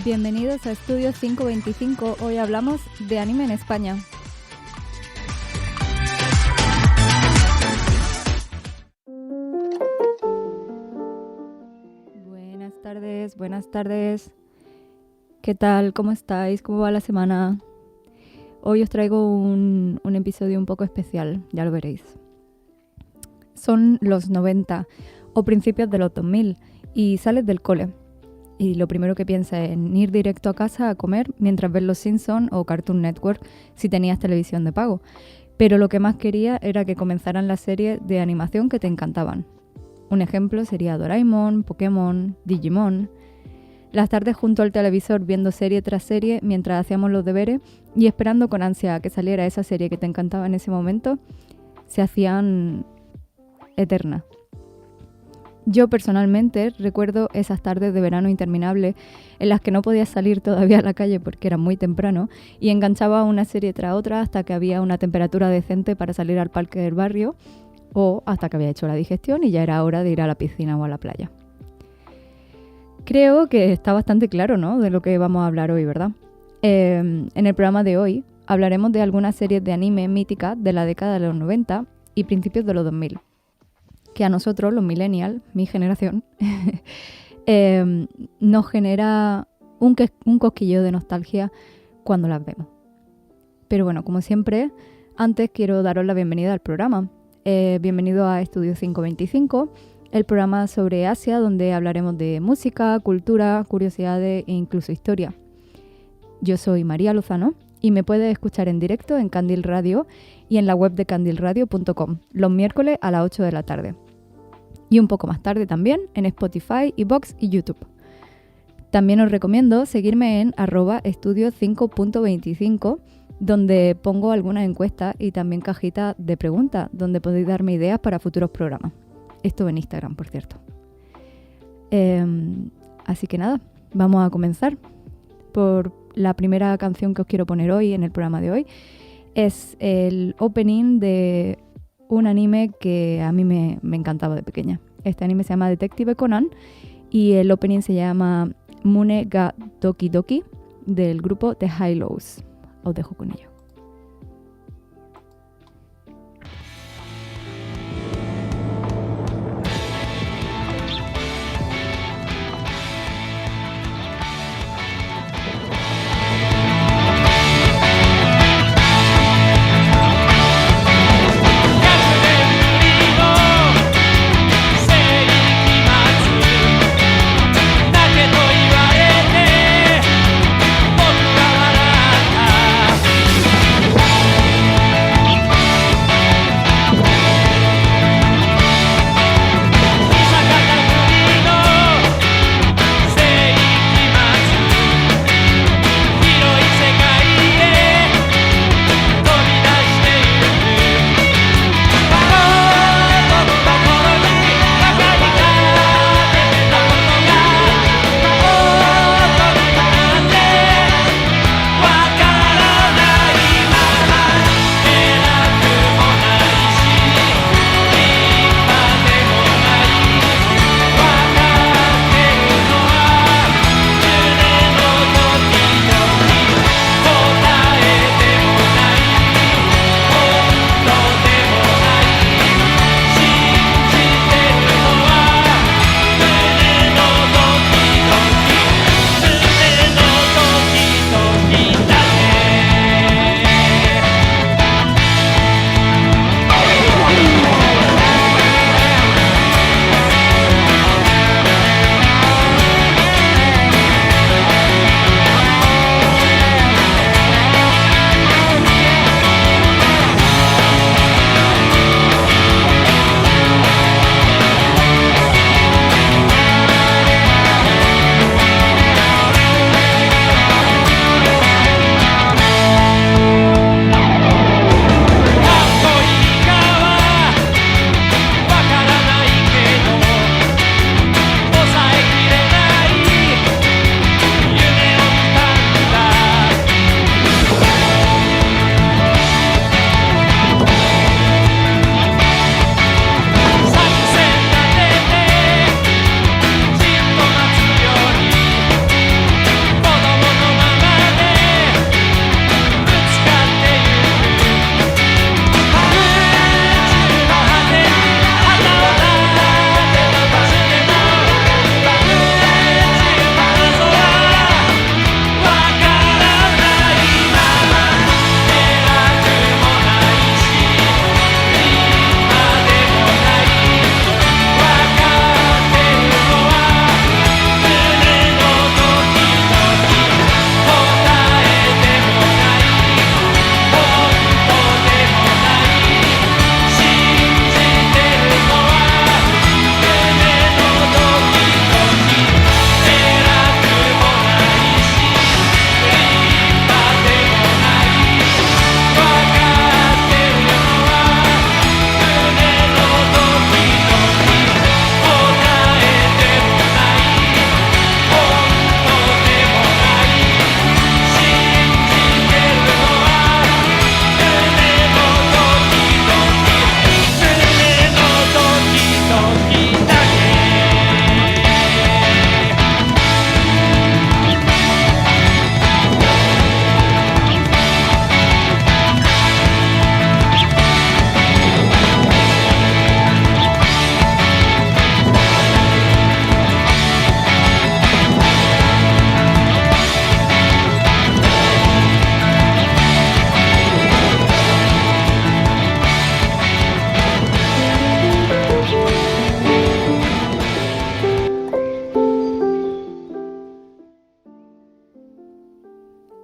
Bienvenidos a Estudio 525. Hoy hablamos de anime en España. Buenas tardes. ¿Qué tal? ¿Cómo estáis? ¿Cómo va la semana? Hoy os traigo un episodio un poco especial, ya lo veréis. Son los 90 o principios de los 2000 y sales del cole. Y lo primero que piensas es en ir directo a casa a comer mientras ves Los Simpsons o Cartoon Network si tenías televisión de pago. Pero lo que más quería era que comenzaran las series de animación que te encantaban. Un ejemplo sería Doraemon, Pokémon, Digimon. Las tardes junto al televisor viendo serie tras serie mientras hacíamos los deberes y esperando con ansia a que saliera esa serie que te encantaba en ese momento, se hacían eternas. Yo personalmente recuerdo esas tardes de verano interminables en las que no podías salir todavía a la calle porque era muy temprano y enganchaba una serie tras otra hasta que había una temperatura decente para salir al parque del barrio o hasta que había hecho la digestión y ya era hora de ir a la piscina o a la playa. Creo que está bastante claro, ¿no?, de lo que vamos a hablar hoy, ¿verdad? En el programa de hoy hablaremos de algunas series de anime míticas de la década de los 90 y principios de los 2000, que a nosotros, los millennials, mi generación, nos genera un cosquilleo de nostalgia cuando las vemos. Pero bueno, como siempre, antes quiero daros la bienvenida al programa. Bienvenido a Estudio 525, el programa sobre Asia donde hablaremos de música, cultura, curiosidades e incluso historia. Yo soy María Lozano y me puedes escuchar en directo en Candil Radio y en la web de candilradio.com los miércoles a las 8 de la tarde. Y un poco más tarde también en Spotify, iVoox y YouTube. También os recomiendo seguirme en @estudio5.25, donde pongo algunas encuestas y también cajitas de preguntas, donde podéis darme ideas para futuros programas. Esto en Instagram, por cierto. Así que nada, vamos a comenzar por la primera canción que os quiero poner hoy en el programa de hoy. Es el opening de un anime que a mí me encantaba de pequeña. Este anime se llama Detective Conan y el opening se llama Mune ga Doki Doki del grupo The Hi-Lows. Os dejo con ello.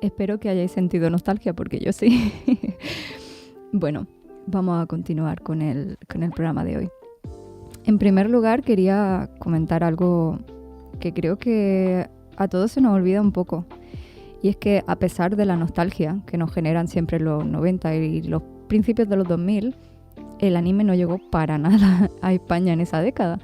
Espero que hayáis sentido nostalgia porque yo sí. Bueno, vamos a continuar con el programa de hoy. En primer lugar, quería comentar algo que creo que a todos se nos olvida un poco. Y es que a pesar de la nostalgia que nos generan siempre los 90 y los principios de los 2000, el anime no llegó para nada a España en esa década.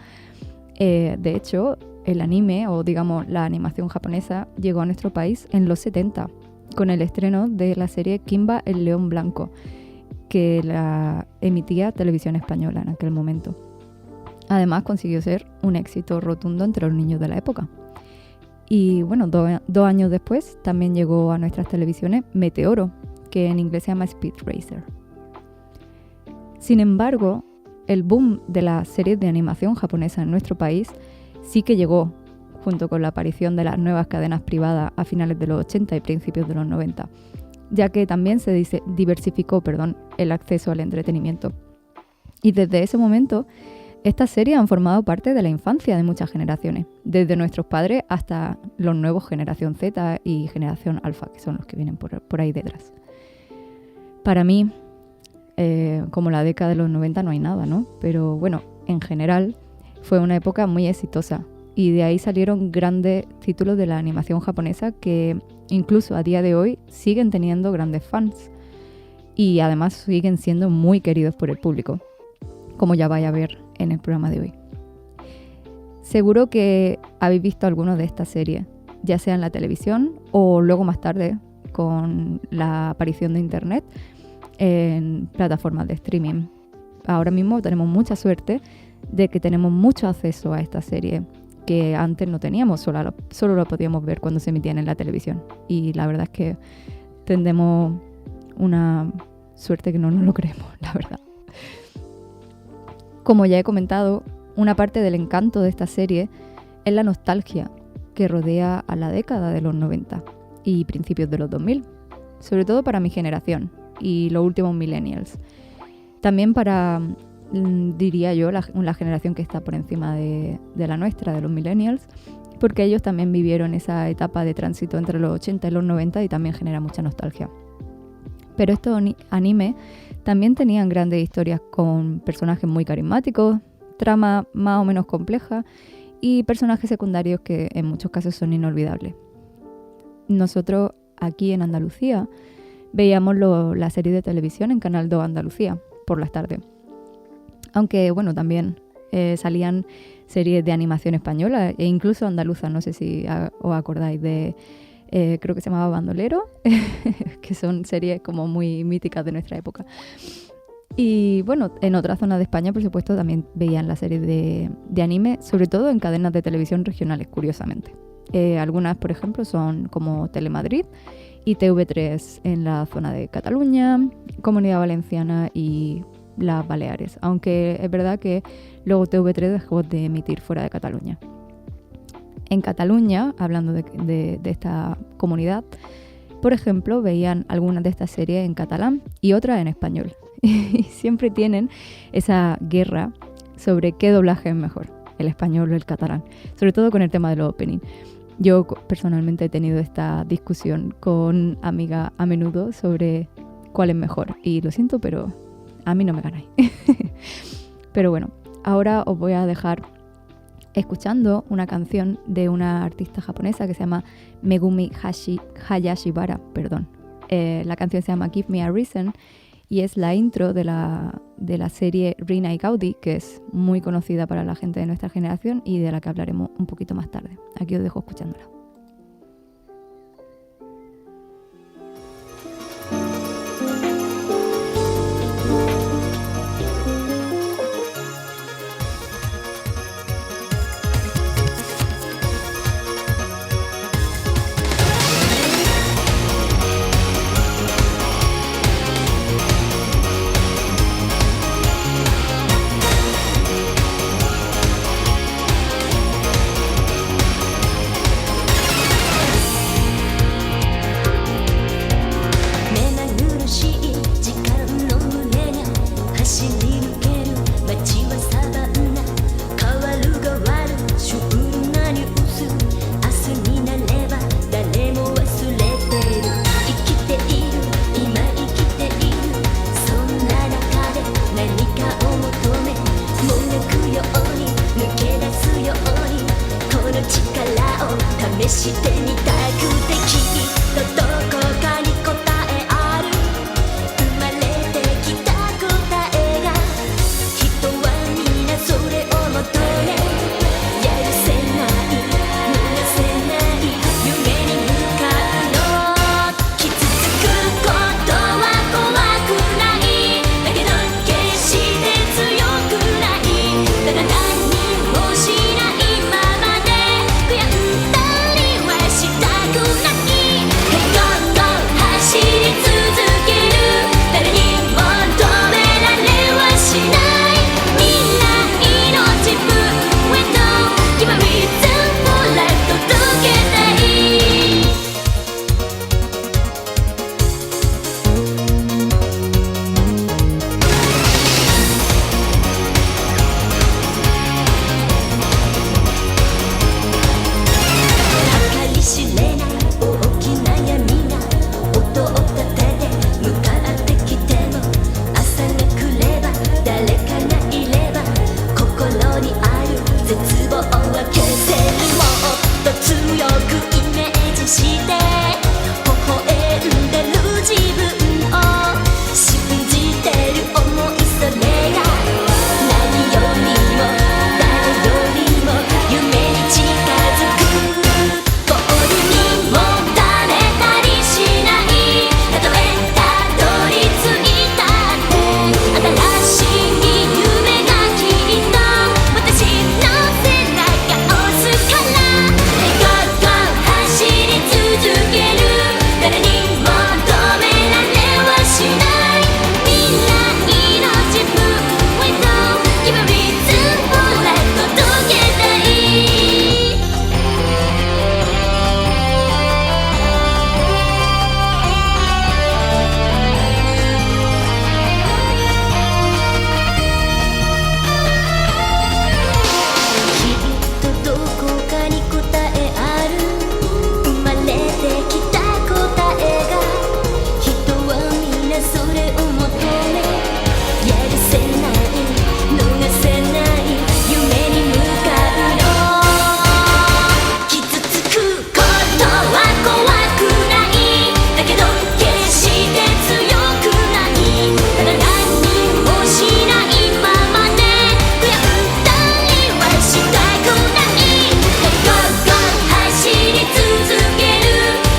De hecho, el anime, o digamos la animación japonesa, llegó a nuestro país en los 70, con el estreno de la serie Kimba el León Blanco, que la emitía Televisión Española en aquel momento. Además, consiguió ser un éxito rotundo entre los niños de la época. Y bueno, 2 años después también llegó a nuestras televisiones Meteoro, que en inglés se llama Speed Racer. Sin embargo, el boom de las series de animación japonesa en nuestro país sí que llegó junto con la aparición de las nuevas cadenas privadas a finales de los 80 y principios de los 90, ya que también se diversificó el acceso al entretenimiento. Y desde ese momento, estas series han formado parte de la infancia de muchas generaciones, desde nuestros padres hasta los nuevos generación Z y generación Alfa, que son los que vienen por ahí detrás. Para mí, como la década de los 90 no hay nada, ¿no? Pero bueno, en general fue una época muy exitosa y de ahí salieron grandes títulos de la animación japonesa que incluso a día de hoy siguen teniendo grandes fans y además siguen siendo muy queridos por el público, como ya vais a ver en el programa de hoy. Seguro que habéis visto alguno de estas series, ya sea en la televisión o luego más tarde con la aparición de internet en plataformas de streaming. Ahora mismo tenemos mucha suerte de que tenemos mucho acceso a esta serie que antes no teníamos, solo lo podíamos ver cuando se emitían en la televisión. Y la verdad es que tendemos una suerte que no nos lo creemos, la verdad. Como ya he comentado, una parte del encanto de esta serie es la nostalgia que rodea a la década de los 90 y principios de los 2000, sobre todo para mi generación y los últimos millennials. También para, diría yo, la generación que está por encima de la nuestra, de los millennials, porque ellos también vivieron esa etapa de tránsito entre los 80 y los 90 y también genera mucha nostalgia. Pero estos animes también tenían grandes historias con personajes muy carismáticos, trama más o menos compleja y personajes secundarios que en muchos casos son inolvidables. Nosotros aquí en Andalucía veíamos la serie de televisión en Canal 2 Andalucía por las tardes. Aunque bueno, también salían series de animación española e incluso andaluza, no sé si os acordáis de... creo que se llamaba Bandolero, que son series como muy míticas de nuestra época. Y bueno, en otras zonas de España, por supuesto, también veían las series de anime, sobre todo en cadenas de televisión regionales, curiosamente. Algunas, por ejemplo, son como Telemadrid y TV3 en la zona de Cataluña, Comunidad Valenciana y las Baleares. Aunque es verdad que luego TV3 dejó de emitir fuera de Cataluña. En Cataluña, hablando de esta comunidad, por ejemplo, veían algunas de estas series en catalán y otras en español. Y siempre tienen esa guerra sobre qué doblaje es mejor, el español o el catalán, sobre todo con el tema de los opening. Yo personalmente he tenido esta discusión con amigas a menudo sobre cuál es mejor. Y lo siento, pero a mí no me ganáis. Pero bueno, ahora os voy a dejar escuchando una canción de una artista japonesa que se llama Megumi Hayashibara. La canción se llama Give Me a Reason y es la intro de la serie Rina y Gaudi, que es muy conocida para la gente de nuestra generación y de la que hablaremos un poquito más tarde. Aquí os dejo escuchándola. 試してみたくてきっとどこかに答えある生まれてきた答えが人はみんなそれを求めやるせない逃がせない夢に向かうの傷つくことは怖くないだけど決して強くないだから何もしないままで悔やんだりはしたくないHey go go 走り続ける誰にも止められはしない未来の自分へと決まりずもら届けたい計り知れない大きな闇が音を立てて向かってきても朝が来れば誰かがいれば心にある絶望は消せるもっと強くイメージして微笑んでる自分を信じてる想いそれが何よりも誰よりも夢に近づくゴールにもたれたりしないたとえたどり着いたって新しい夢がきっと私の背中押すから Hey go go 走り続ける誰にも止められはしない未来の自分へと決まりずもら届けたいきっとどこかに答えある生まれてきた答えが人はみんなそれを求めやるせない逃がせない夢に向かうの傷つくことは怖くないだけど決して強くないただ何もしないままで悔やんだりはしたくない Hey go go 走り続ける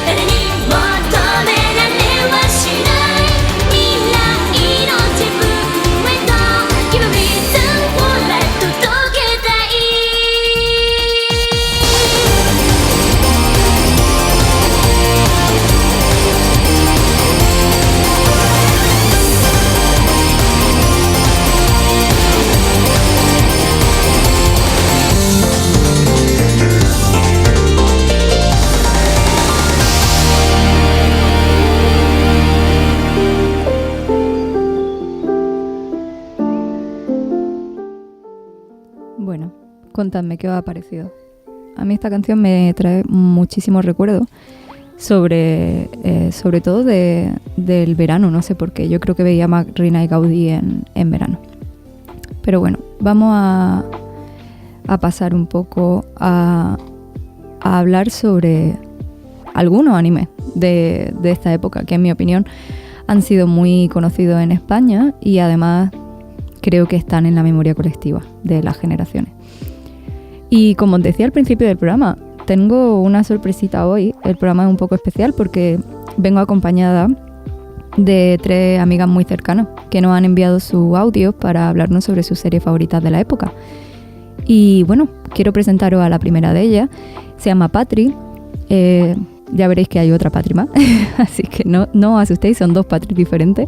誰にも止められはしない未来の自分へと決まりずもら届けたいBueno, contadme qué os ha parecido. A mí esta canción me trae muchísimos recuerdos sobre todo del verano, no sé por qué. Yo creo que veía más Rina y Gaudí en verano. Pero bueno, vamos a pasar un poco a hablar sobre algunos animes de esta época, que en mi opinión han sido muy conocidos en España y además creo que están en la memoria colectiva de las generaciones. Y como os decía al principio del programa, tengo una sorpresita hoy. El programa es un poco especial porque vengo acompañada de 3 amigas muy cercanas que nos han enviado sus audios para hablarnos sobre sus series favoritas de la época. Y bueno, quiero presentaros a la primera de ellas. Se llama Patri. Ya veréis que hay otra Patri más, así que no os asustéis, son 2 Patri diferentes.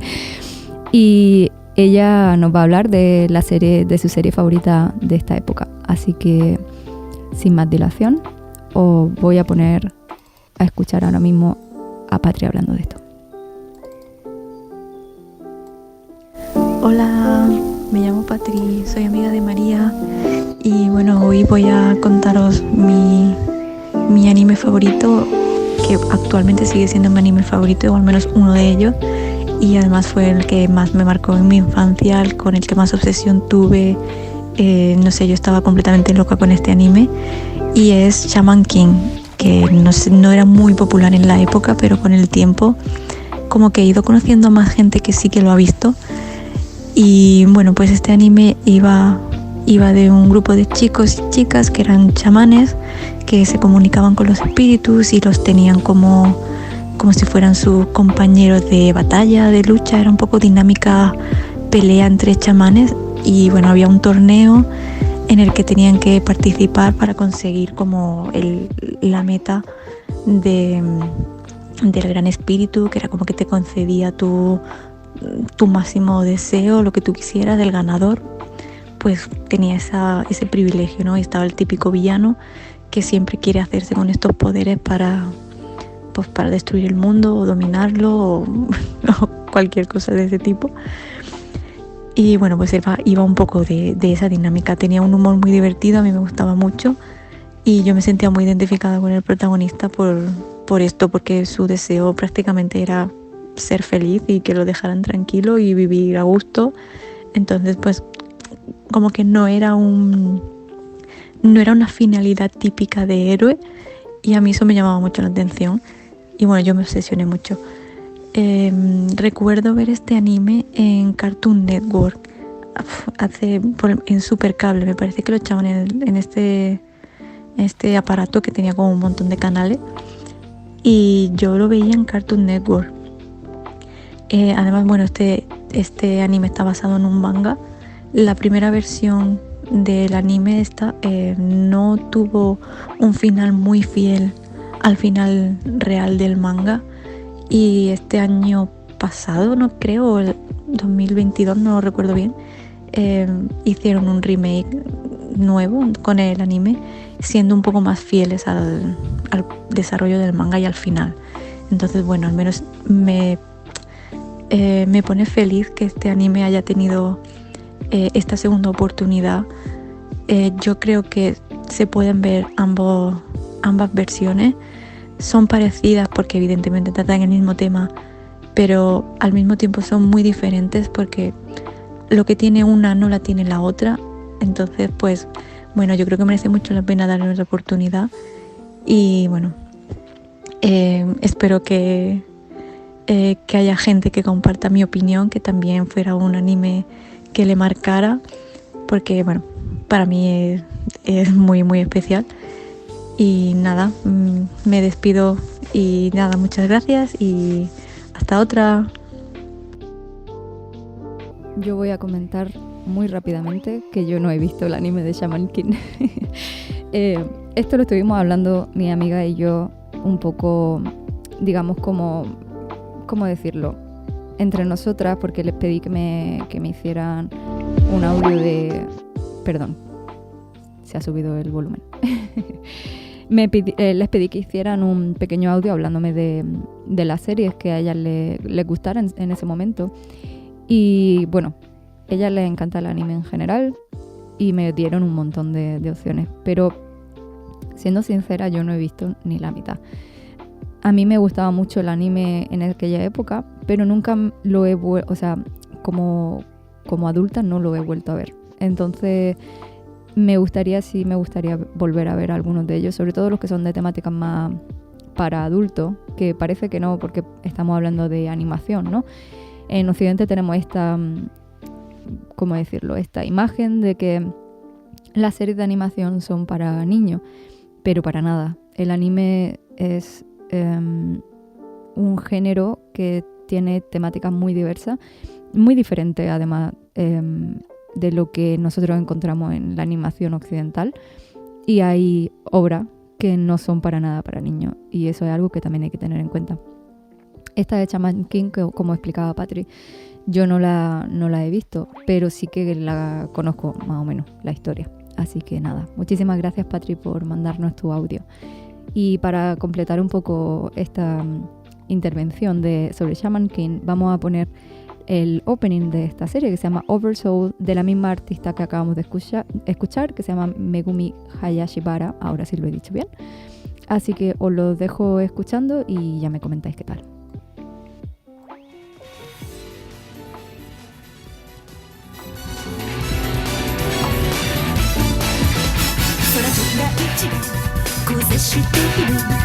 Y ella nos va a hablar de su serie favorita de esta época. Así que, sin más dilación, os voy a poner a escuchar ahora mismo a Patri hablando de esto. Hola, me llamo Patri, soy amiga de María y bueno, hoy voy a contaros mi anime favorito, que actualmente sigue siendo mi anime favorito, o al menos uno de ellos, y además fue el que más me marcó en mi infancia, con el que más obsesión tuve. No sé, yo estaba completamente loca con este anime y es Shaman King. que no era muy popular en la época, pero con el tiempo como que he ido conociendo a más gente que sí que lo ha visto. Y bueno, pues este anime iba de un grupo de chicos y chicas que eran chamanes, que se comunicaban con los espíritus y los tenían como si fueran sus compañeros de batalla, de lucha. Era un poco dinámica pelea entre chamanes y bueno, había un torneo en el que tenían que participar para conseguir como la meta del gran espíritu, que era como que te concedía tu máximo deseo, lo que tú quisieras del ganador. Pues tenía ese privilegio, ¿no? Y estaba el típico villano que siempre quiere hacerse con estos poderes para destruir el mundo o dominarlo o cualquier cosa de ese tipo. Y bueno, pues iba un poco de esa dinámica. Tenía un humor muy divertido, a mí me gustaba mucho y yo me sentía muy identificada con el protagonista por esto, porque su deseo prácticamente era ser feliz y que lo dejaran tranquilo y vivir a gusto. Entonces pues como que no era una finalidad típica de héroe, y a mí eso me llamaba mucho la atención y bueno, yo me obsesioné mucho. Recuerdo ver este anime en Cartoon Network en Supercable, me parece que lo echaban en este aparato que tenía como un montón de canales, y yo lo veía en Cartoon Network. Además, bueno, este anime está basado en un manga. La primera versión del anime no tuvo un final muy fiel al final real del manga, y este año pasado, no creo, el 2022, no lo recuerdo bien, hicieron un remake nuevo con el anime, siendo un poco más fieles al desarrollo del manga y al final. Entonces, bueno, al menos me pone feliz que este anime haya tenido esta segunda oportunidad. Yo creo que se pueden ver ambas versiones. Son parecidas porque evidentemente tratan el mismo tema, pero al mismo tiempo son muy diferentes porque lo que tiene una no la tiene la otra. Entonces pues bueno, yo creo que merece mucho la pena darle otra oportunidad. Y bueno, espero que haya gente que comparta mi opinión, que también fuera un anime que le marcara, porque bueno, para mí es muy muy especial. Y nada, me despido y nada, muchas gracias y hasta otra. Yo voy a comentar muy rápidamente que yo no he visto el anime de Shaman King. Esto lo estuvimos hablando mi amiga y yo un poco, digamos, ¿cómo decirlo? Entre nosotras, porque les pedí que me hicieran un audio de... Perdón, se ha subido el volumen. Les pedí que hicieran un pequeño audio hablándome de las series que a ellas les gustaran en ese momento. Y bueno, a ellas les encanta el anime en general y me dieron un montón de opciones. Pero siendo sincera, yo no he visto ni la mitad. A mí me gustaba mucho el anime en aquella época, pero nunca lo he vuelto, o sea, como adulta no lo he vuelto a ver. Entonces me gustaría volver a ver algunos de ellos, sobre todo los que son de temáticas más para adultos, que parece que no, porque estamos hablando de animación, ¿no? En Occidente tenemos esta, ¿cómo decirlo?, esta imagen de que las series de animación son para niños, pero para nada. El anime es un género que tiene temáticas muy diversas, muy diferentes además de lo que nosotros encontramos en la animación occidental, y hay obras que no son para nada para niños, y eso es algo que también hay que tener en cuenta. Esta de Shaman King, que como explicaba Patri, yo no la he visto, pero sí que la conozco más o menos, la historia. Así que nada, muchísimas gracias Patri por mandarnos tu audio. Y para completar un poco esta intervención sobre Shaman King, vamos a poner el opening de esta serie que se llama Oversoul, de la misma artista que acabamos de escuchar, que se llama Megumi Hayashibara, ahora sí lo he dicho bien. Así que os lo dejo escuchando y ya me comentáis qué tal. 空と大地交差している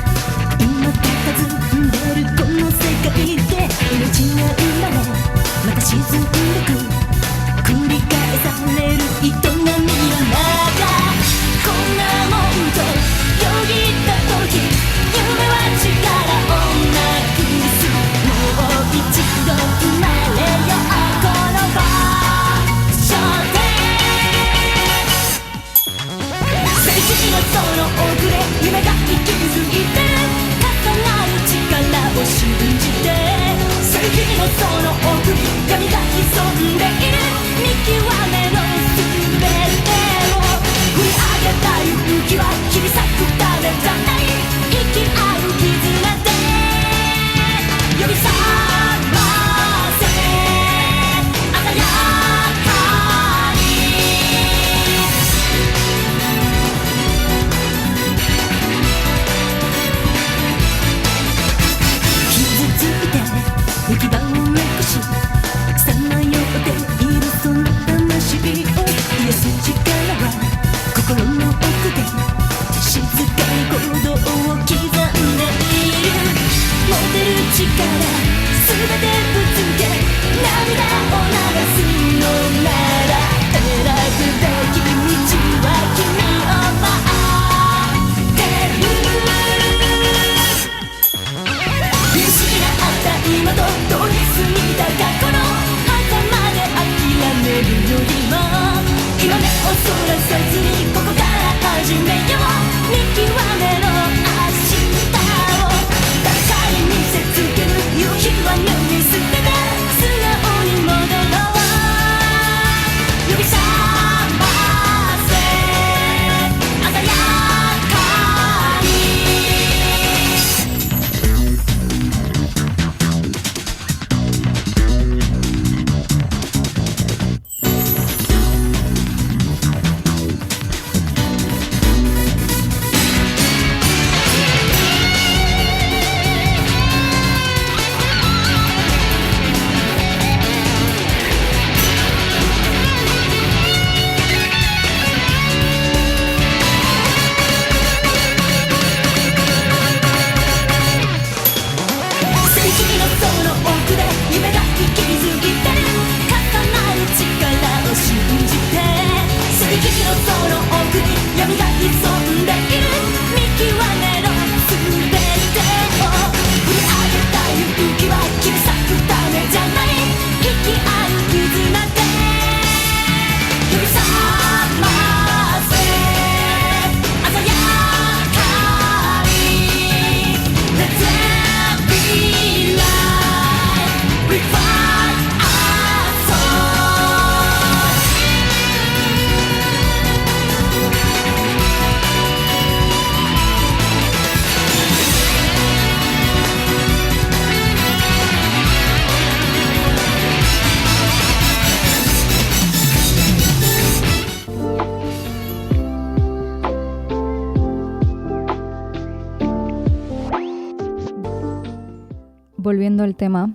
volviendo al tema,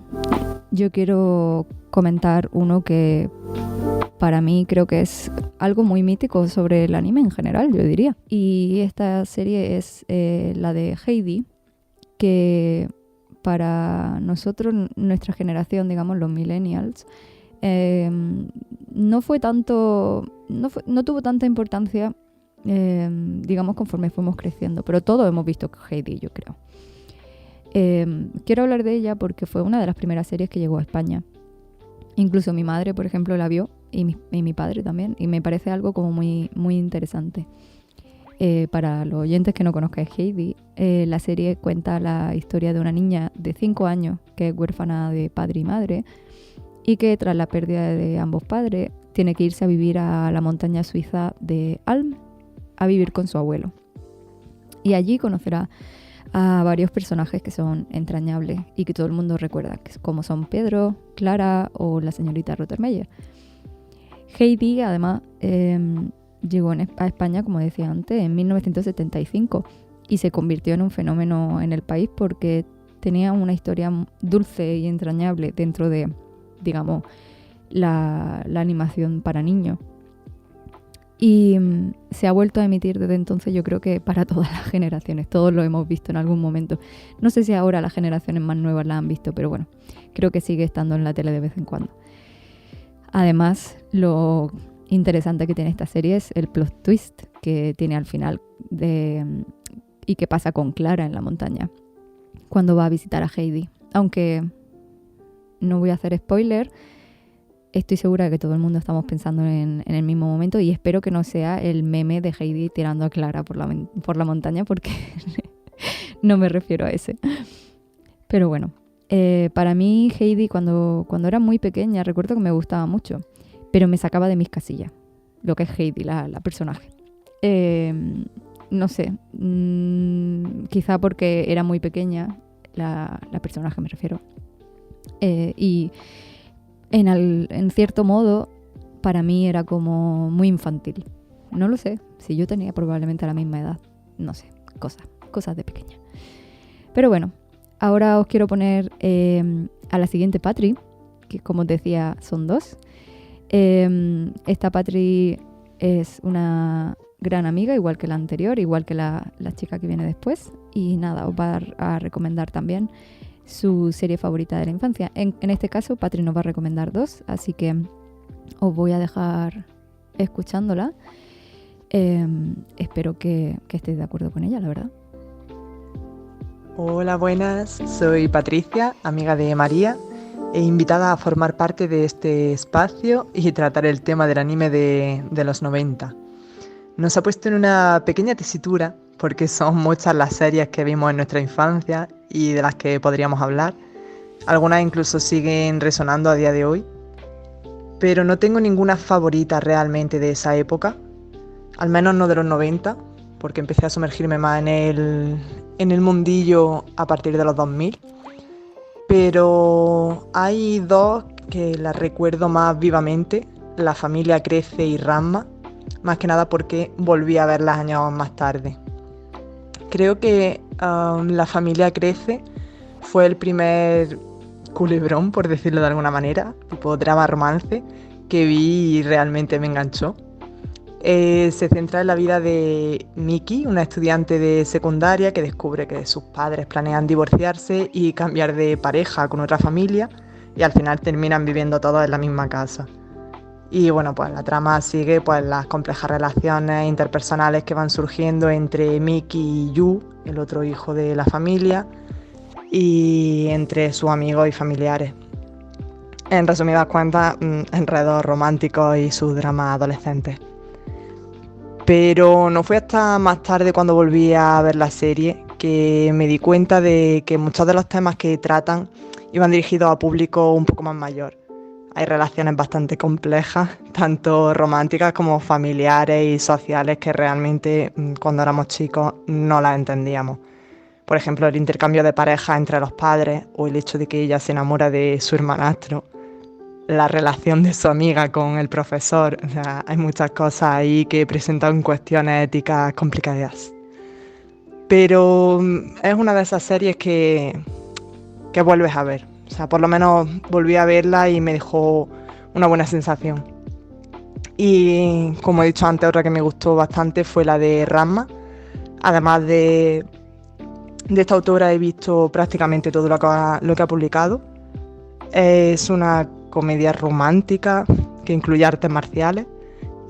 yo quiero comentar uno que para mí creo que es algo muy mítico sobre el anime en general, yo diría. Y esta serie es la de Heidi, que para nosotros, nuestra generación, digamos los millennials, no tuvo tanta importancia, digamos, conforme fuimos creciendo. Pero todos hemos visto Heidi, yo creo. Quiero hablar de ella porque fue una de las primeras series que llegó a España. Incluso mi madre, por ejemplo, la vio y mi padre también. Y me parece algo como muy, muy interesante. Para los oyentes que no conozcan Heidi, la serie cuenta la historia de una niña de 5 años que es huérfana de padre y madre y que tras la pérdida de ambos padres tiene que irse a vivir a la montaña suiza de Alm a vivir con su abuelo. Y allí conocerá a varios personajes que son entrañables y que todo el mundo recuerda, como son Pedro, Clara o la señorita Rottermeier. Heidi, además, llegó a España, como decía antes, en 1975 y se convirtió en un fenómeno en el país porque tenía una historia dulce y entrañable dentro de, digamos, la animación para niños. Y se ha vuelto a emitir desde entonces, yo creo que para todas las generaciones. Todos lo hemos visto en algún momento. No sé si ahora las generaciones más nuevas la han visto, pero bueno, creo que sigue estando en la tele de vez en cuando. Además, lo interesante que tiene esta serie es el plot twist que tiene al final y que pasa con Clara en la montaña cuando va a visitar a Heidi. Aunque no voy a hacer spoiler, estoy segura de que todo el mundo estamos pensando en el mismo momento y espero que no sea el meme de Heidi tirando a Clara por la montaña porque no me refiero a ese. Pero bueno, para mí Heidi cuando era muy pequeña recuerdo que me gustaba mucho, pero me sacaba de mis casillas, lo que es Heidi, la personaje. No sé, quizá porque era muy pequeña, la personaje me refiero. Y en cierto modo, para mí era como muy infantil. No lo sé, si yo tenía probablemente la misma edad. No sé, cosas de pequeña. Pero bueno, ahora os quiero poner a la siguiente Patri, que como os decía, son dos. Esta Patri es una gran amiga, igual que la anterior, igual que la chica que viene después. Y nada, os va a recomendar también su serie favorita de la infancia. En este caso, Patri nos va a recomendar dos, así que os voy a dejar escuchándola. Espero que estéis de acuerdo con ella, la verdad. Hola, buenas. Soy Patricia, amiga de María, e invitada a formar parte de este espacio y tratar el tema del anime de los 90. Nos ha puesto en una pequeña tesitura porque son muchas las series que vimos en nuestra infancia y de las que podríamos hablar. Algunas incluso siguen resonando a día de hoy, pero no tengo ninguna favorita realmente de esa época, al menos no de los 90, porque empecé a sumergirme más en el mundillo a partir de los 2000. Pero hay dos que las recuerdo más vivamente, La familia crece y Ranma, más que nada porque volví a verlas años más tarde. Creo que La familia crece fue el primer culebrón, por decirlo de alguna manera, tipo drama romance, que vi y realmente me enganchó. Se centra en la vida de Miki, una estudiante de secundaria que descubre que sus padres planean divorciarse y cambiar de pareja con otra familia y al final terminan viviendo todos en la misma casa. Y bueno, pues la trama sigue pues las complejas relaciones interpersonales que van surgiendo entre Miki y Yu, el otro hijo de la familia, y entre sus amigos y familiares. En resumidas cuentas, enredos románticos y sus dramas adolescentes. Pero no fue hasta más tarde, cuando volví a ver la serie, que me di cuenta de que muchos de los temas que tratan iban dirigidos a público un poco más mayor. Hay relaciones bastante complejas, tanto románticas como familiares y sociales, que realmente cuando éramos chicos no las entendíamos. Por ejemplo, el intercambio de pareja entre los padres o el hecho de que ella se enamora de su hermanastro, la relación de su amiga con el profesor. O sea, hay muchas cosas ahí que presentan cuestiones éticas complicadas. Pero es una de esas series que que vuelves a ver. O sea, por lo menos volví a verla y me dejó una buena sensación. Y como he dicho antes, otra que me gustó bastante fue la de Ranma. Además de esta autora he visto prácticamente todo lo que ha publicado. Es una comedia romántica que incluye artes marciales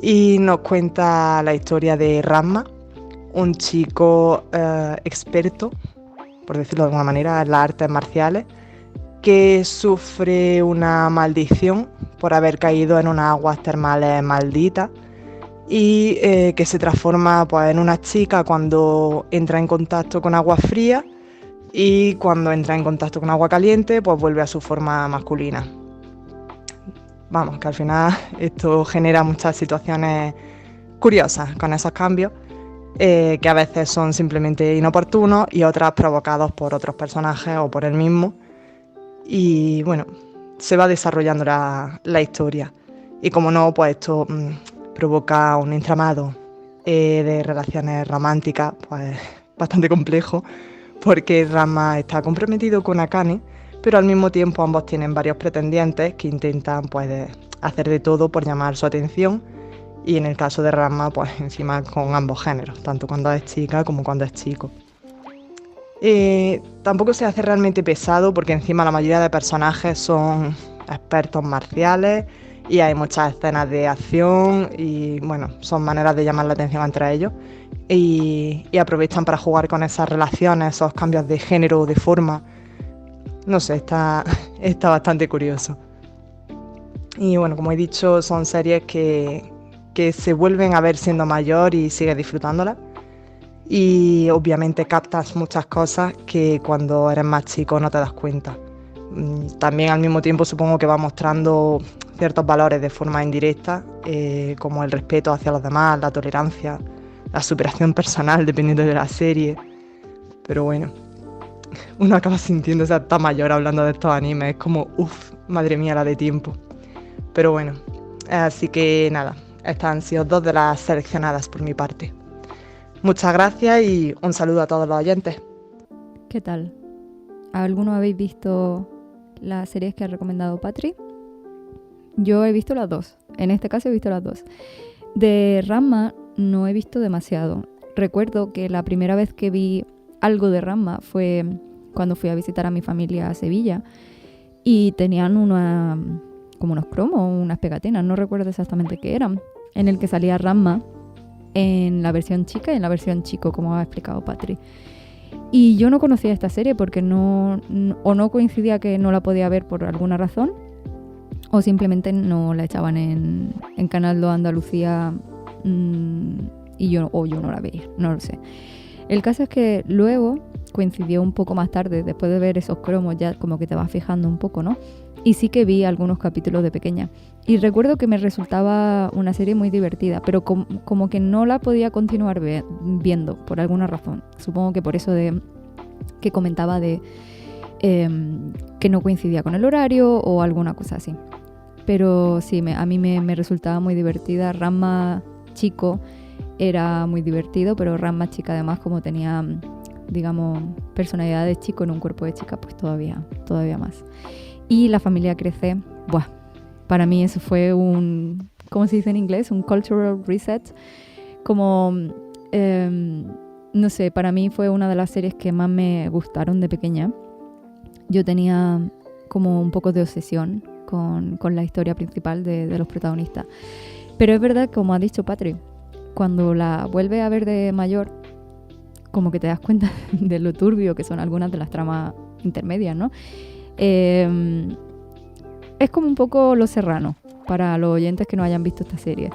y nos cuenta la historia de Ranma, un chico experto, por decirlo de alguna manera, en las artes marciales, que sufre una maldición por haber caído en unas aguas termales malditas y que se transforma pues, en una chica cuando entra en contacto con agua fría y cuando entra en contacto con agua caliente pues vuelve a su forma masculina. Vamos, que al final esto genera muchas situaciones curiosas con esos cambios que a veces son simplemente inoportunos y otras provocados por otros personajes o por él mismo. Y bueno, se va desarrollando la historia. Y como no, pues esto provoca un entramado de relaciones románticas pues bastante complejo, porque Ranma está comprometido con Akane, pero al mismo tiempo ambos tienen varios pretendientes que intentan pues hacer de todo por llamar su atención, y en el caso de Ranma pues encima con ambos géneros, tanto cuando es chica como cuando es chico. Tampoco se hace realmente pesado porque encima la mayoría de personajes son expertos marciales y hay muchas escenas de acción y bueno, son maneras de llamar la atención entre ellos y aprovechan para jugar con esas relaciones, esos cambios de género o de forma. No sé, está bastante curioso. Y bueno, como he dicho, son series que se vuelven a ver siendo mayor y sigues disfrutándolas. Y obviamente captas muchas cosas que cuando eres más chico no te das cuenta. También al mismo tiempo supongo que va mostrando ciertos valores de forma indirecta, como el respeto hacia los demás, la tolerancia, la superación personal dependiendo de la serie. Pero bueno, uno acaba sintiéndose hasta mayor hablando de estos animes, es como, madre mía la de tiempo. Pero bueno, así que nada, estas han sido dos de las seleccionadas por mi parte. Muchas gracias y un saludo a todos los oyentes. ¿Qué tal? ¿Alguno habéis visto las series que ha recomendado Patri? Yo he visto las dos. En este caso he visto las dos. De Ranma no he visto demasiado. Recuerdo que la primera vez que vi algo de Ranma fue cuando fui a visitar a mi familia a Sevilla y tenían como unos cromos, unas pegatinas, no recuerdo exactamente qué eran, en el que salía Ranma en la versión chica y en la versión chico, como ha explicado Patri. Y yo no conocía esta serie porque no coincidía que no la podía ver por alguna razón, o simplemente no la echaban en Canal 2 Andalucía y yo no la veía, no lo sé. El caso es que luego coincidió un poco más tarde, después de ver esos cromos, ya como que te vas fijando un poco, ¿no? Y sí que vi algunos capítulos de pequeña. Y recuerdo que me resultaba una serie muy divertida, pero como que no la podía continuar viendo por alguna razón. Supongo que por eso que comentaba de que no coincidía con el horario o alguna cosa así. Pero sí, a mí me resultaba muy divertida. Ranma chico era muy divertido, pero Ranma chica además, como tenía, digamos, personalidad de chico en un cuerpo de chica, pues todavía más. Y La familia crece, para mí eso fue un, ¿cómo se dice en inglés? Un cultural reset. Como, no sé, para mí fue una de las series que más me gustaron de pequeña. Yo tenía como un poco de obsesión con la historia principal de los protagonistas. Pero es verdad, como ha dicho Patri, cuando la vuelves a ver de mayor, como que te das cuenta de lo turbio que son algunas de las tramas intermedias, ¿no? Es como un poco Los Serrano, para los oyentes que no hayan visto esta serie.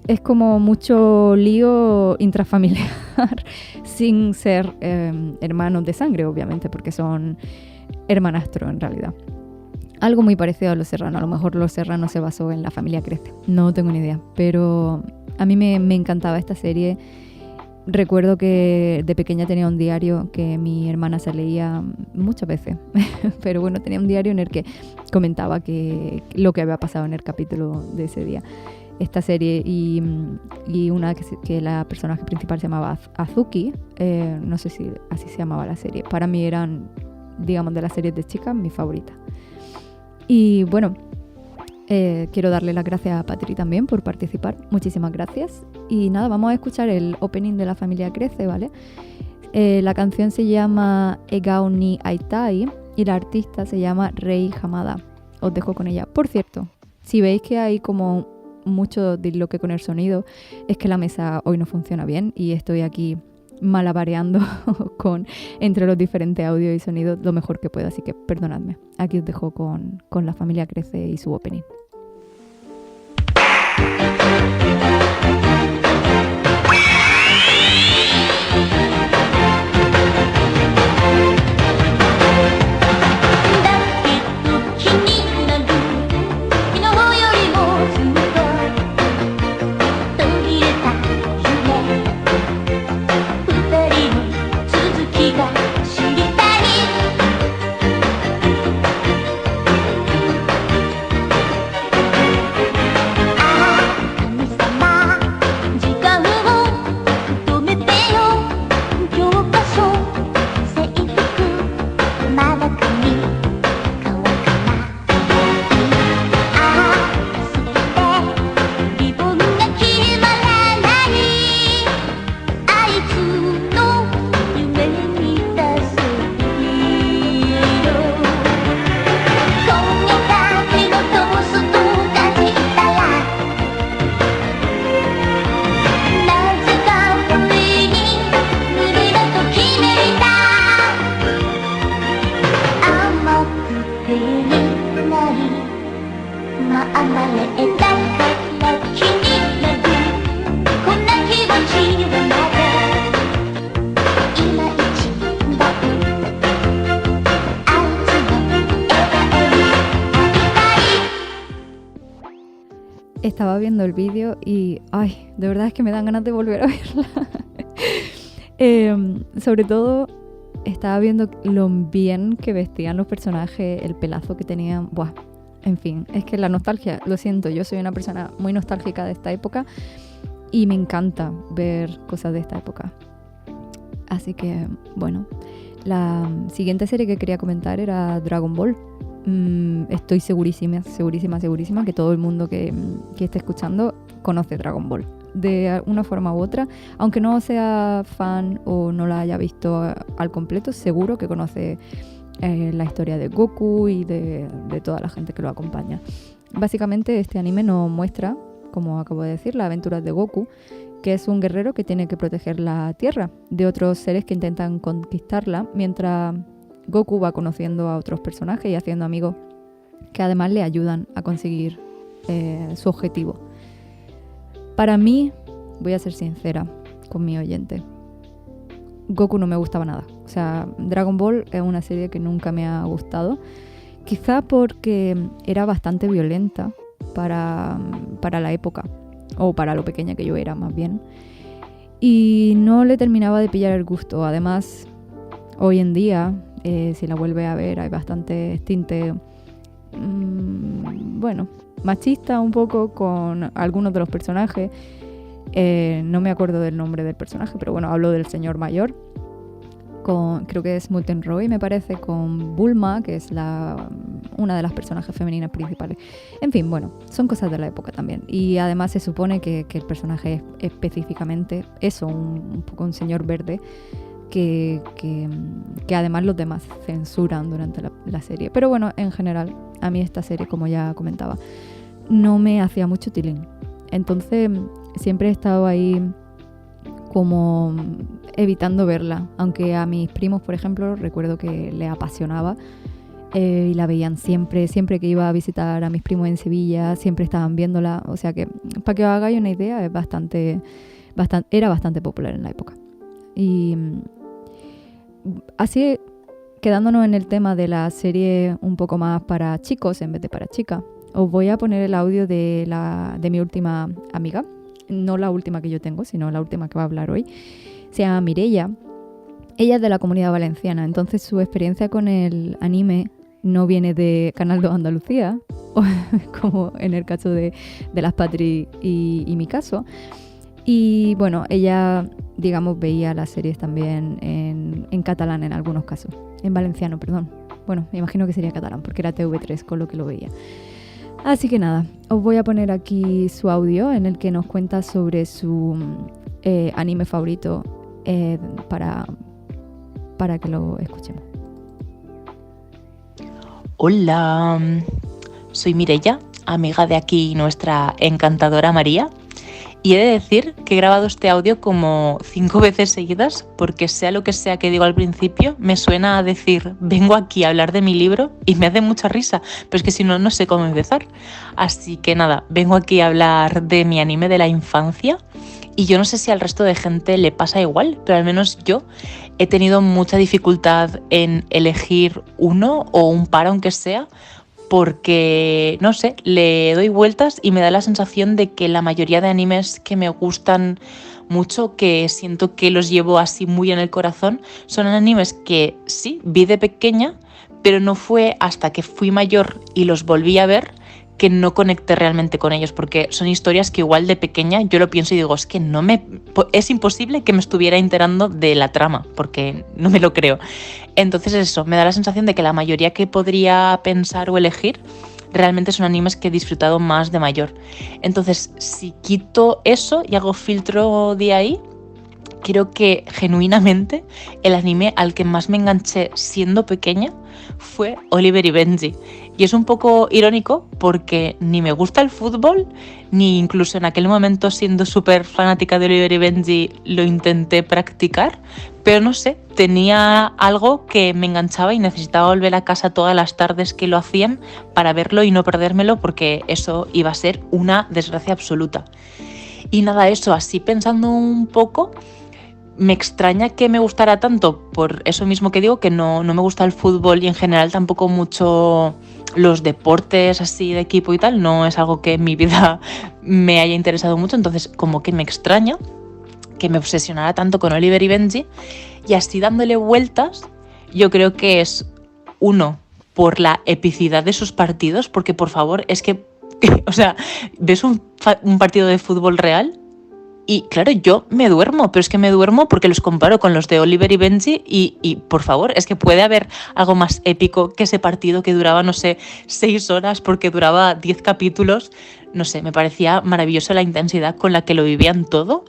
Es como mucho lío intrafamiliar sin ser hermanos de sangre, obviamente, porque son hermanastros en realidad. Algo muy parecido a Los Serrano. A lo mejor Los Serrano se basó en La familia crece. No tengo ni idea. Pero a mí me encantaba esta serie. Recuerdo que de pequeña tenía un diario que mi hermana se leía muchas veces. Pero bueno, tenía un diario en el que comentaba lo que había pasado en el capítulo de ese día. Esta serie y una que la personaje principal se llamaba Azuki. No sé si así se llamaba la serie. Para mí eran digamos, de las series de chicas, mi favorita. Y bueno, quiero darle las gracias a Patri también por participar. Muchísimas gracias. Y nada, vamos a escuchar el opening de La familia crece, ¿vale? La canción se llama Egao ni Aitai y la artista se llama Rei Hamada. Os dejo con ella. Por cierto, si veis que hay como mucho disloque con el sonido, es que la mesa hoy no funciona bien y estoy aquí malabareando entre los diferentes audios y sonidos lo mejor que puedo, así que perdonadme. Aquí os dejo con La familia crece y su opening. Estaba viendo el vídeo y, ay, de verdad es que me dan ganas de volver a verla. Sobre todo, estaba viendo lo bien que vestían los personajes, el pelazo que tenían. Buah, en fin, es que la nostalgia, lo siento, yo soy una persona muy nostálgica de esta época y me encanta ver cosas de esta época. Así que, bueno, la siguiente serie que quería comentar era Dragon Ball. Estoy segurísima que todo el mundo que esté escuchando conoce Dragon Ball de una forma u otra, aunque no sea fan o no la haya visto al completo, seguro que conoce la historia de Goku y de toda la gente que lo acompaña. Básicamente este anime nos muestra, como acabo de decir, las aventuras de Goku, que es un guerrero que tiene que proteger la Tierra de otros seres que intentan conquistarla, mientras Goku va conociendo a otros personajes y haciendo amigos que además le ayudan a conseguir su objetivo. Para mí, voy a ser sincera con mi oyente, Goku no me gustaba nada. O sea, Dragon Ball es una serie que nunca me ha gustado, quizá porque era bastante violenta para la época, o para lo pequeña que yo era más bien, y no le terminaba de pillar el gusto. Además, hoy en día, si la vuelve a ver, hay bastante tinte, bueno, machista un poco con algunos de los personajes. No me acuerdo del nombre del personaje, pero bueno, hablo del señor mayor, creo que es Muten Roy, me parece, con Bulma, que es una de las personajes femeninas principales. En fin, bueno, son cosas de la época también. Y además se supone que el personaje es específicamente eso, un poco un señor verde, que además los demás censuran durante la serie. Pero bueno, en general, a mí esta serie, como ya comentaba, no me hacía mucho tilín. Entonces siempre he estado ahí como evitando verla, aunque a mis primos, por ejemplo, recuerdo que les apasionaba y la veían siempre que iba a visitar a mis primos en Sevilla, siempre estaban viéndola. O sea que, para que os hagáis una idea, era bastante popular en la época. Y así, quedándonos en el tema de la serie un poco más para chicos en vez de para chicas, os voy a poner el audio de mi última amiga. No la última que yo tengo, sino la última que va a hablar hoy. Se llama Mireia. Ella es de la Comunidad Valenciana, entonces su experiencia con el anime no viene de Canal 2 Andalucía, como en el caso de las Patri y mi caso. Y bueno, ella, digamos, veía las series también en en catalán en algunos casos. En valenciano, perdón. Bueno, me imagino que sería catalán porque era TV3 con lo que lo veía. Así que nada, os voy a poner aquí su audio en el que nos cuenta sobre su anime favorito para que lo escuchemos. Hola, soy Mireia, amiga de aquí nuestra encantadora María. Y he de decir que he grabado este audio como 5 veces seguidas porque sea lo que sea que digo al principio, me suena a decir vengo aquí a hablar de mi libro y me hace mucha risa, pero es que si no, no sé cómo empezar. Así que nada, vengo aquí a hablar de mi anime de la infancia y yo no sé si al resto de gente le pasa igual, pero al menos yo he tenido mucha dificultad en elegir uno o un par aunque sea, porque, no sé, le doy vueltas y me da la sensación de que la mayoría de animes que me gustan mucho, que siento que los llevo así muy en el corazón, son animes que sí, vi de pequeña, pero no fue hasta que fui mayor y los volví a ver que no conecté realmente con ellos, porque son historias que igual de pequeña yo lo pienso y digo, es que es imposible que me estuviera enterando de la trama, porque no me lo creo. Entonces eso, me da la sensación de que la mayoría que podría pensar o elegir realmente son animes que he disfrutado más de mayor. Entonces, si quito eso y hago filtro de ahí, creo que genuinamente el anime al que más me enganché siendo pequeña fue Oliver y Benji. Y es un poco irónico porque ni me gusta el fútbol, ni incluso en aquel momento siendo súper fanática de Oliver y Benji lo intenté practicar, pero no sé, tenía algo que me enganchaba y necesitaba volver a casa todas las tardes que lo hacían para verlo y no perdérmelo porque eso iba a ser una desgracia absoluta. Y nada, eso, así pensando un poco, me extraña que me gustara tanto por eso mismo que digo, que no me gusta el fútbol y en general tampoco mucho los deportes así de equipo y tal, no es algo que en mi vida me haya interesado mucho, entonces como que me extraña que me obsesionara tanto con Oliver y Benji y así dándole vueltas, yo creo que es uno, por la epicidad de sus partidos, porque por favor, es que, o sea, ves un partido de fútbol real y claro, yo me duermo, pero es que me duermo porque los comparo con los de Oliver y Benji y por favor, es que puede haber algo más épico que ese partido que duraba, no sé, 6 horas porque duraba 10 capítulos. No sé, me parecía maravillosa la intensidad con la que lo vivían todo.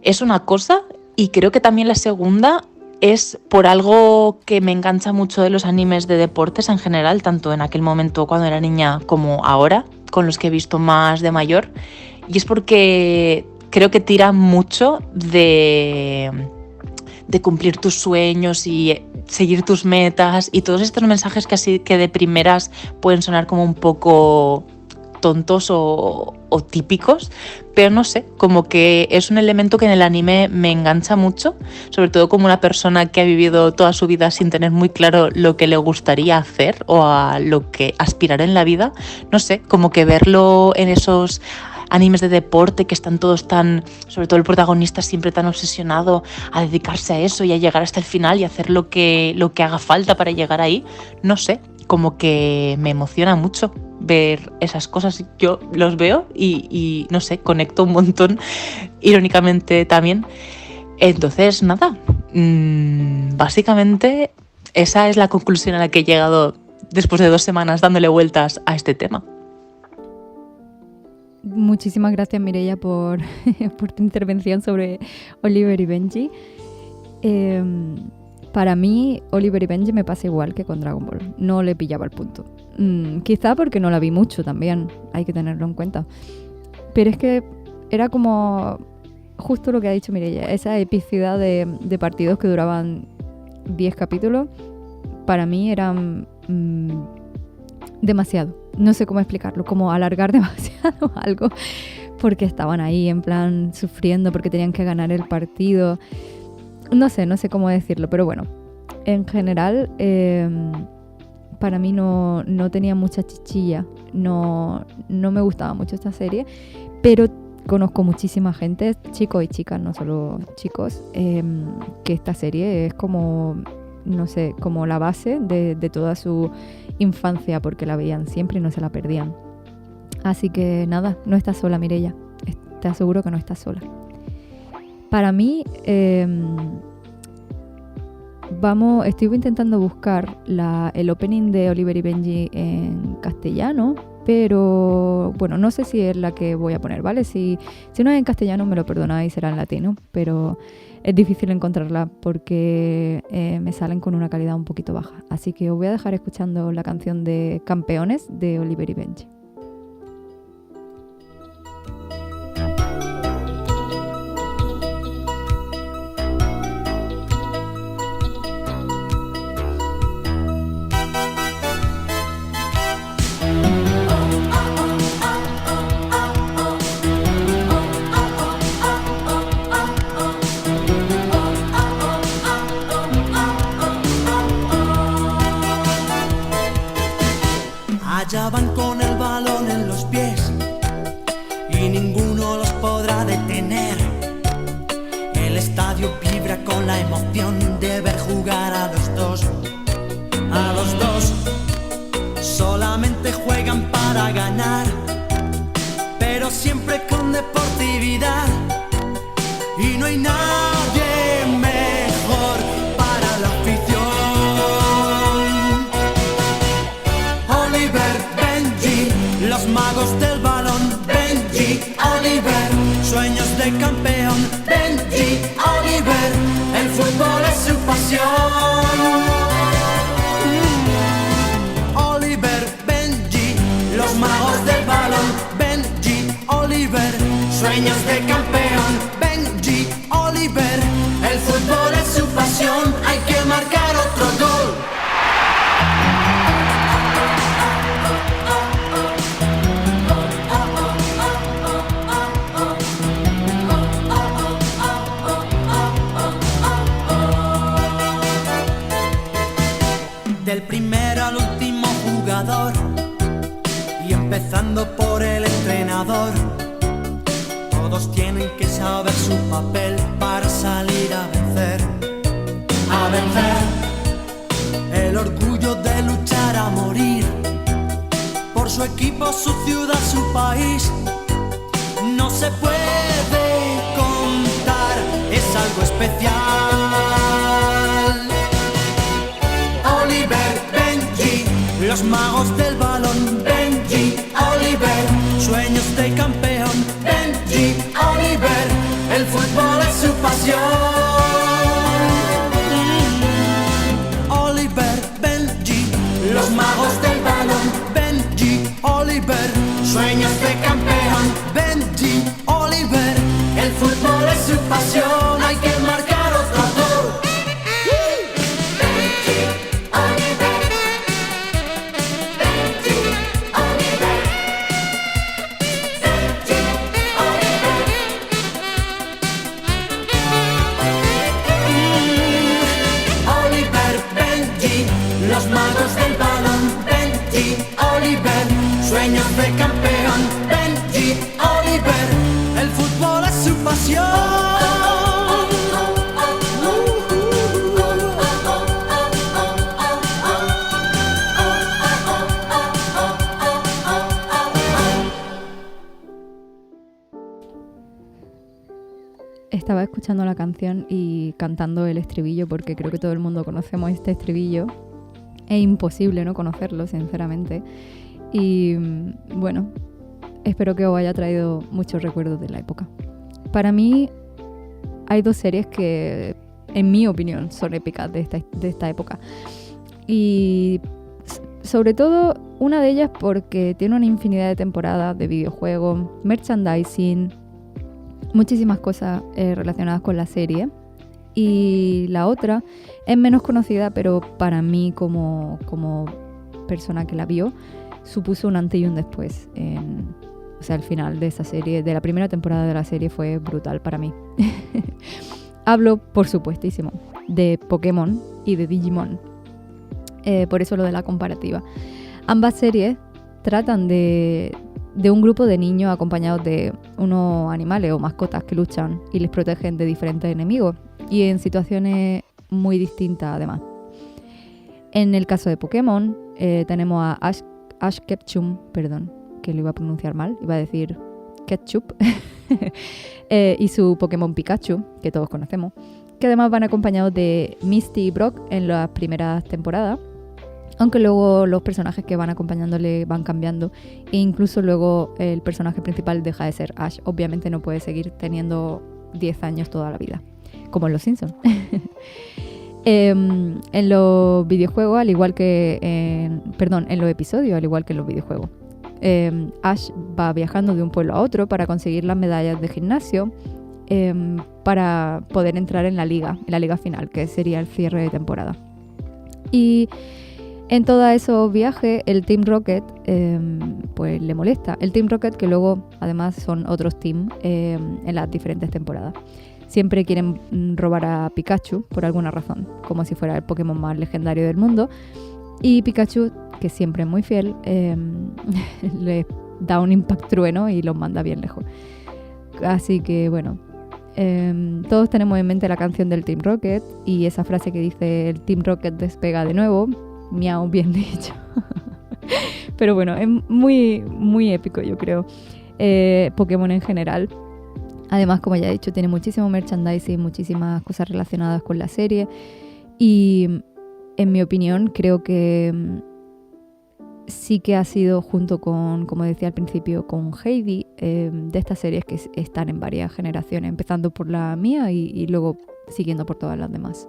Es una cosa y creo que también la segunda es por algo que me engancha mucho de los animes de deportes en general, tanto en aquel momento cuando era niña como ahora, con los que he visto más de mayor. Y es porque creo que tira mucho de cumplir tus sueños y seguir tus metas y todos estos mensajes que así que de primeras pueden sonar como un poco tontos o típicos, pero no sé, como que es un elemento que en el anime me engancha mucho, sobre todo como una persona que ha vivido toda su vida sin tener muy claro lo que le gustaría hacer o a lo que aspirar en la vida. No sé, como que verlo en esos animes de deporte que están todos tan, sobre todo el protagonista siempre tan obsesionado a dedicarse a eso y a llegar hasta el final y hacer lo que haga falta para llegar ahí, no sé, como que me emociona mucho ver esas cosas. Yo los veo y no sé, conecto un montón, irónicamente también. Entonces, nada, básicamente esa es la conclusión a la que he llegado después de 2 semanas dándole vueltas a este tema. Muchísimas gracias, Mireia, por tu intervención sobre Oliver y Benji. Para mí, Oliver y Benji me pasa igual que con Dragon Ball. No le pillaba el punto. Quizá porque no la vi mucho también, hay que tenerlo en cuenta. Pero es que era como justo lo que ha dicho Mireia, esa epicidad de partidos que duraban 10 capítulos, para mí eran demasiado. No sé cómo explicarlo, como alargar demasiado algo, porque estaban ahí en plan sufriendo, porque tenían que ganar el partido. No sé cómo decirlo, pero bueno, en general para mí no tenía mucha chichilla, no me gustaba mucho esta serie, pero conozco muchísima gente, chicos y chicas, no solo chicos, que esta serie es como, no sé, como la base de toda su infancia, porque la veían siempre y no se la perdían. Así que nada, no estás sola, Mireia, te aseguro que no estás sola. Para mí, estoy intentando buscar el opening de Oliver y Benji en castellano, pero bueno, no sé si es la que voy a poner, ¿vale? Si no es en castellano, me lo perdonáis, será en latino, pero es difícil encontrarla porque me salen con una calidad un poquito baja. Así que os voy a dejar escuchando la canción de Campeones de Oliver y Benji. Allá van con el balón en los pies y ninguno los podrá detener. El estadio vibra con la emoción de ver jugar a los dos. A los dos solamente juegan para ganar, pero siempre con deportividad. Y no hay nadie mejor para la afición. Oliver, Benji, los magos del balón. Benji, Oliver, sueños de campeón. Benji, Oliver, el fútbol es su pasión. Oliver, Benji, los magos del balón. Benji, Oliver, sueños de campeón. Benji, Oliver, el fútbol es su pasión. Hay que marcar otro gol. Del primero al último jugador y empezando por el entrenador, todos tienen que saber su papel para salir a vencer. A vencer el orgullo de luchar a morir por su equipo, su ciudad, su país. No se puede contar, es algo especial. Oliver, Benji, los magos del balón. Benji, Oliver, sueños de campeón. Benji, Oliver, el fútbol es su pasión. Oliver, Benji, los magos del balón. Benji, Oliver, sueños de campeón. Benji, Oliver, el fútbol es su pasión. Hay que marcar otro gol. Los magos del balón. Benji, Oliver, sueños de campeón. Benji, Oliver, el fútbol es su pasión. Estaba escuchando la canción y cantando el estribillo porque creo que todo el mundo conocemos este estribillo. Es imposible no conocerlo, sinceramente. Y bueno, espero que os haya traído muchos recuerdos de la época. Para mí hay dos series que, en mi opinión, son épicas de esta época. Y sobre todo una de ellas porque tiene una infinidad de temporadas de videojuegos, merchandising, muchísimas cosas relacionadas con la serie. Y la otra es menos conocida, pero para mí como persona que la vio, supuso un antes y un después. O sea, el final de esa serie, de la primera temporada de la serie, fue brutal para mí. Hablo, por supuestísimo, de Pokémon y de Digimon. Por eso lo de la comparativa. Ambas series tratan de un grupo de niños acompañados de unos animales o mascotas que luchan y les protegen de diferentes enemigos, y en situaciones muy distintas además. En el caso de Pokémon tenemos a Ash Ketchum, perdón, que lo iba a pronunciar mal, iba a decir Ketchup, y su Pokémon Pikachu, que todos conocemos, que además van acompañados de Misty y Brock en las primeras temporadas, aunque luego los personajes que van acompañándole van cambiando e incluso luego el personaje principal deja de ser Ash. Obviamente no puede seguir teniendo 10 años toda la vida, como en Los Simpsons. En los videojuegos, al igual que en los episodios, al igual que en los videojuegos, Ash va viajando de un pueblo a otro para conseguir las medallas de gimnasio, para poder entrar en la liga final, que sería el cierre de temporada. Y en todos esos viajes el Team Rocket pues le molesta. El Team Rocket, que luego además son otros teams en las diferentes temporadas. Siempre quieren robar a Pikachu por alguna razón, como si fuera el Pokémon más legendario del mundo. Y Pikachu, que siempre es muy fiel, le da un impact trueno y los manda bien lejos. Así que bueno, todos tenemos en mente la canción del Team Rocket y esa frase que dice el Team Rocket despega de nuevo. Miau, bien dicho. Pero bueno, es muy, muy épico, yo creo. Pokémon en general. Además, como ya he dicho, tiene muchísimo merchandising, muchísimas cosas relacionadas con la serie. Y en mi opinión, creo que sí que ha sido, junto con, como decía al principio, con Heidi, de estas series que están en varias generaciones, empezando por la mía y luego siguiendo por todas las demás.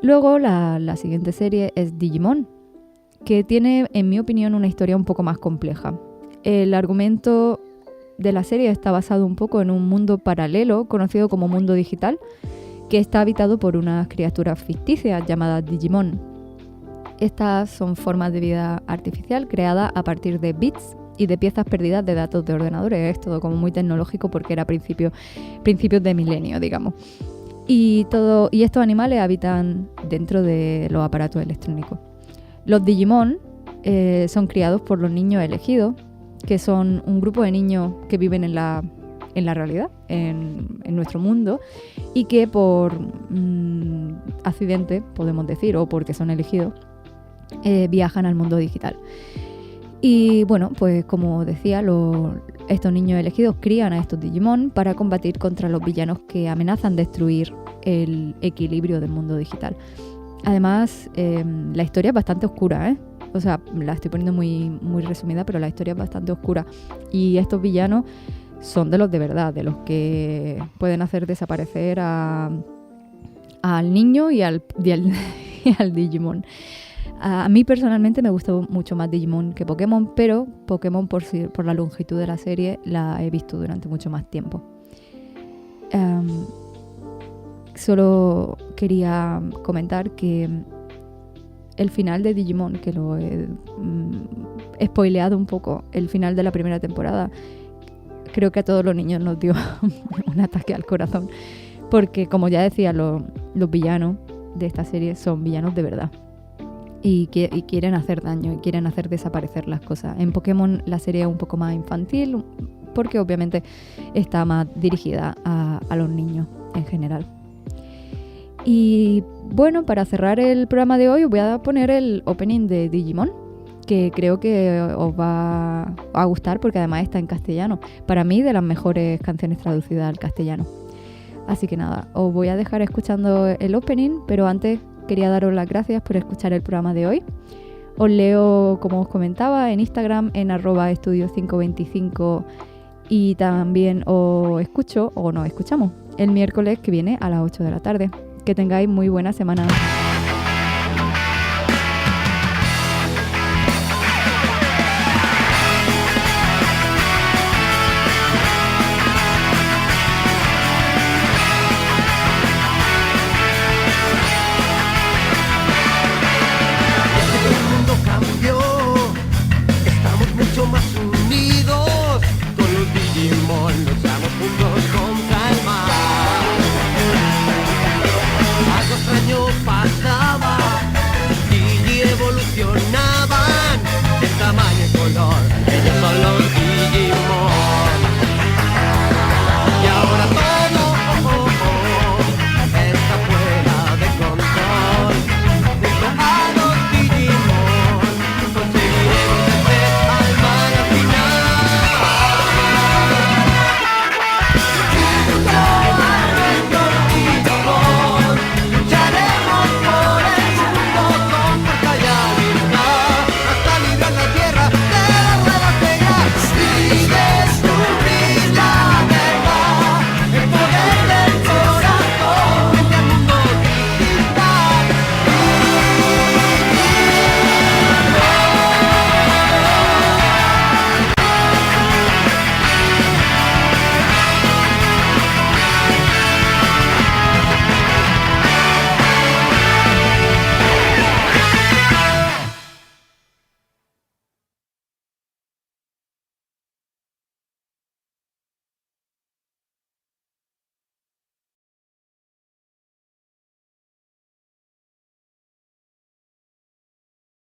Luego la siguiente serie es Digimon, que tiene, en mi opinión, una historia un poco más compleja. El argumento de la serie está basado un poco en un mundo paralelo, conocido como mundo digital, que está habitado por unas criaturas ficticias llamadas Digimon. Estas son formas de vida artificial creadas a partir de bits y de piezas perdidas de datos de ordenadores. Es todo como muy tecnológico porque era principios de milenio, digamos. Y estos animales habitan dentro de los aparatos electrónicos. Los Digimon son criados por los niños elegidos, que son un grupo de niños que viven en la realidad, en nuestro mundo, y que por accidente, podemos decir, o porque son elegidos, viajan al mundo digital. Y bueno, pues como decía, estos niños elegidos crían a estos Digimon para combatir contra los villanos que amenazan destruir el equilibrio del mundo digital. Además, la historia es bastante oscura, ¿eh? O sea, la estoy poniendo muy, muy resumida, pero la historia es bastante oscura. Y estos villanos son de los de verdad, de los que pueden hacer desaparecer al niño y al Digimon. A mí personalmente me gustó mucho más Digimon que Pokémon, pero Pokémon por la longitud de la serie la he visto durante mucho más tiempo. Solo quería comentar que el final de Digimon, que lo he spoileado un poco, el final de la primera temporada, creo que a todos los niños nos dio un ataque al corazón, porque como ya decía, los villanos de esta serie son villanos de verdad. Y quieren hacer daño y quieren hacer desaparecer las cosas. En Pokémon la serie es un poco más infantil porque obviamente está más dirigida a los niños en general. Y bueno, para cerrar el programa de hoy os voy a poner el opening de Digimon, que creo que os va a gustar porque además está en castellano. Para mí, de las mejores canciones traducidas al castellano. Así que nada, os voy a dejar escuchando el opening, pero antes quería daros las gracias por escuchar el programa de hoy. Os leo, como os comentaba, en Instagram en @estudio525 y también os escucho, o nos escuchamos, el miércoles que viene a las 8 de la tarde. Que tengáis muy buena semana.